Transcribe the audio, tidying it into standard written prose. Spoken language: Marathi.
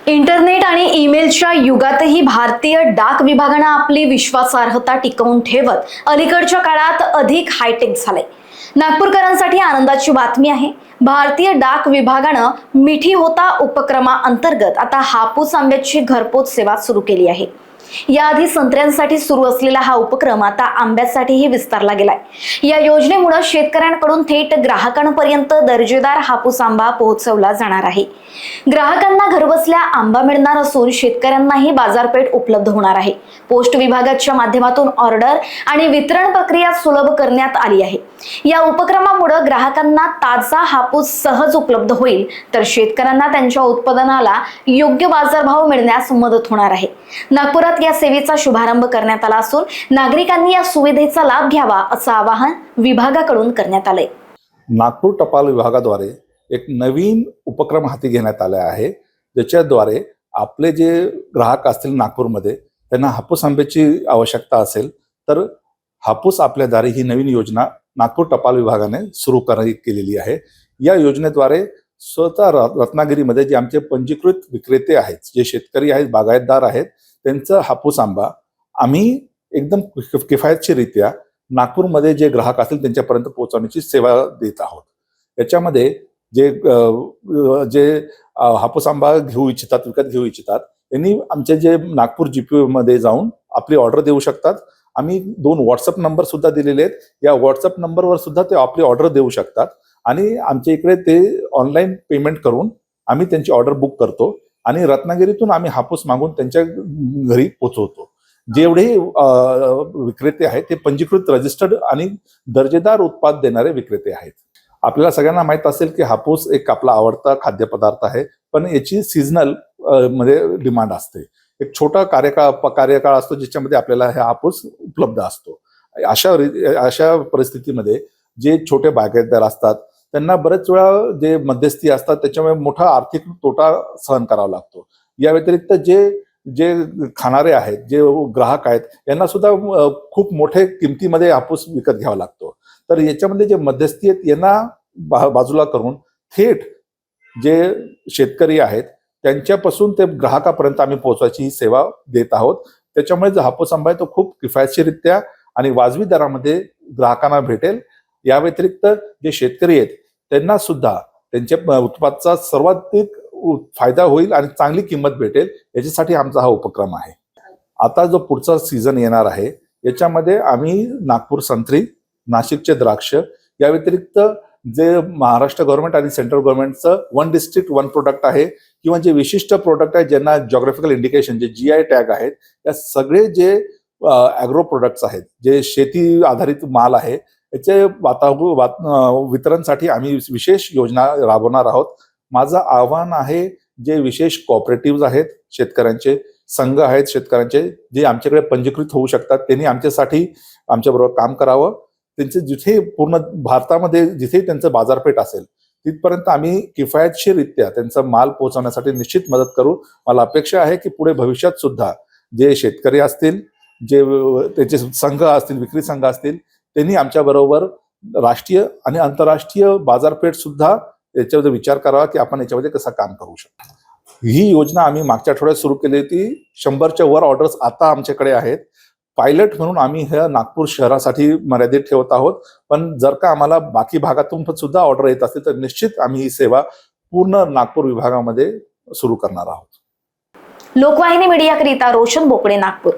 इंटरनेट आणि ईमेलच्या युगातही भारतीय डाक विभागानं आपली विश्वासार्हता टिकवून ठेवत अलीकडच्या काळात अधिक हायटेक झालंय। नागपूरकरांसाठी आनंदाची बातमी आहे। भारतीय डाक विभागानं मिठी होता उपक्रमाअंतर्गत आता हापूस आंब्याची घरपोच सेवा सुरू केली आहे। याआधी संत्र्यांसाठी सुरू असलेला हा उपक्रम आता आंब्यासाठीही विस्तारला गेलाय। या योजनेमुळे शेतकऱ्यांकडून थेट ग्राहकांपर्यंत दर्जेदार हापूस आंबा पोहोचवला जाणार आहे। ग्राहकांना घरबसल्या आंबा मिळणार असून शेतकऱ्यांनाही बाजारपेठ उपलब्ध होणार आहे। पोस्ट विभागाच्या माध्यमातून ऑर्डर आणि वितरण प्रक्रिया सुलभ करण्यात आली आहे। या उपक्रमामुळे ग्राहकांना ताजा हापूस सहज उपलब्ध होईल, तर शेतकऱ्यांना त्यांच्या उत्पादनाला योग्य बाजारभाव मिळण्यास मदत होणार आहे। नागपुरात या सेवेचा शुभारंभ करण्यात आला असून नागरिकांनी या सुविधेचा लाभ घ्यावा असं आवाहन विभागाकडून करण्यात आलंय। नागपूर टपाल विभागाद्वारे एक नवीन उपक्रम हाती घेण्यात आला आहे, ज्याच्याद्वारे आपले जे ग्राहक असतील नागपूरमध्ये त्यांना हापूस आंब्याची आवश्यकता असेल तर हापूस आपल्या दारी ही नवीन योजना नागपूर टपाल विभागाने सुरू केलेली आहे। या योजनेद्वारे स्वतः रत्नागिरीमध्ये जे आमचे पंजीकृत विक्रेते आहेत, जे शेतकरी आहेत, बागायतदार आहेत, त्यांचा हापूस आंबा आम्ही एकदम किफायतशीररित्या नागपूरमध्ये जे ग्राहक असतील त्यांच्यापर्यंत पोहोचवण्याची सेवा देत आहोत। याच्यामध्ये जे हापूस आंबा विकत घेऊ इच्छितात त्यांनी आमचे जे नागपूर GPO मध्ये जाऊन आपली ऑर्डर देऊ शकतात। आम्ही 2 व्हॉट्सअप नंबर सुद्धा दिलेले आहेत। या व्हॉट्सअप नंबरवर सुद्धा ते आपली ऑर्डर देऊ शकतात आणि आमच्या इकडे ते ऑनलाईन पेमेंट करून आम्ही त्यांची ऑर्डर बुक करतो आणि रत्नागिरीतून आम्ही हापूस मागून त्यांच्या घरी पोहोचवतो। जेवढे विक्रेते आहेत ते पंजीकृत, रजिस्टर्ड आणि दर्जेदार उत्पाद देणारे विक्रेते आहेत। आपल्याला सगळ्यांना माहित असेल की हापूस एक आपला आवडता खाद्यपदार्थ आहे, पण याची सीझनल मध्ये डिमांड असते। एक छोटा कार्यकाळ असतो ज्याच्यामध्ये आपल्याला हे हापूस उपलब्ध असतो। अशा परिस्थितीमध्ये जे छोटे बागायतदार असतात त्यांना बरेच वेळा जे मध्यस्थी असतात त्याच्यामुळे मोठा आर्थिक तोटा सहन करावा लागतो। या व्यतिरिक्त जे खाणारे आहेत, जे ग्राहक आहेत, यांना सुद्धा खूप मोठे किमतीमध्ये हापूस विकत घ्यावा लागतो। तर याच्यामध्ये जे मध्यस्थी आहेत यांना बाजूला करून थेट जे शेतकरी आहेत त्यांच्यापासून ते ग्राहकापर्यंत आम्ही पोहोचवायची सेवा देत आहोत। त्याच्यामुळे जो हापूस आंबा आहे तो खूप किफायतशीररित्या आणि वाजवी दरामध्ये ग्राहकांना भेटेल। या व्यतिरिक्त जे शेतकरी आहेत त्यांना सुद्धा त्यांच्या उत्पादनाचा सर्वाधिक फायदा होईल आणि चांगली किंमत भेटेल, याच्यासाठी आमचा हा उपक्रम आहे। आता जो पुढचा सीझन येणार आहे याच्यामध्ये आम्ही नागपूर संत्री, नाशिकचे द्राक्ष, या व्यतिरिक्त जे महाराष्ट्र गव्हर्नमेंट आणि सेंट्रल गव्हर्नमेंटचं 1 डिस्ट्रिक्ट 1 प्रोडक्ट आहे किंवा जे विशिष्ट प्रोडक्ट आहेत ज्यांना जॉग्राफिकल इंडिकेशन, जे GI टॅग आहेत, या सगळे जे ॲग्रो प्रोडक्ट्स आहेत, जे शेती आधारित माल आहे, याचे वितरणसाठी आम्ही विशेष योजना राबवणार आहोत। माझं आव्हान आहे, जे विशेष कोऑपरेटिव्ह आहेत, शेतकऱ्यांचे संघ आहेत, शेतकऱ्यांचे जे आमच्याकडे पंजीकृत होऊ शकतात, त्यांनी आमच्यासाठी आमच्याबरोबर काम करावं। त्यांचे जिथे पूर्ण भारतामध्ये जिथे त्यांचं बाजारपेठ असेल तिथपर्यंत आम्ही किफायतशीररित्या त्यांचा माल पोहोचवण्यासाठी निश्चित मदत करू। मला अपेक्षा आहे की पुढे भविष्यात सुद्धा जे शेतकरी असतील, जे त्याचे संघ असतील, विक्री संघ असतील, त्यांनी आमच्याबरोबर राष्ट्रीय आणि आंतरराष्ट्रीय बाजारपेठ सुद्धा याच्यावर विचार करावा की आपण याच्यामध्ये कसं काम करू शकतो। ही योजना आम्ही मागच्या आठवड्यात सुरू केली होती। 100च्या वर ऑर्डर्स आता आमच्याकडे आहेत। पायलट म्हणून आम्ही हे नागपूर शहरासाठी मर्यादित ठेवत आहोत, पण जर का आम्हाला बाकी भागातून सुद्धा ऑर्डर येत असतील तर निश्चित आम्ही ही सेवा पूर्ण नागपूर विभागामध्ये सुरू करणार आहोत। लोकवाहिनी मीडियाकरिता रोशन बोकडे, नागपूर।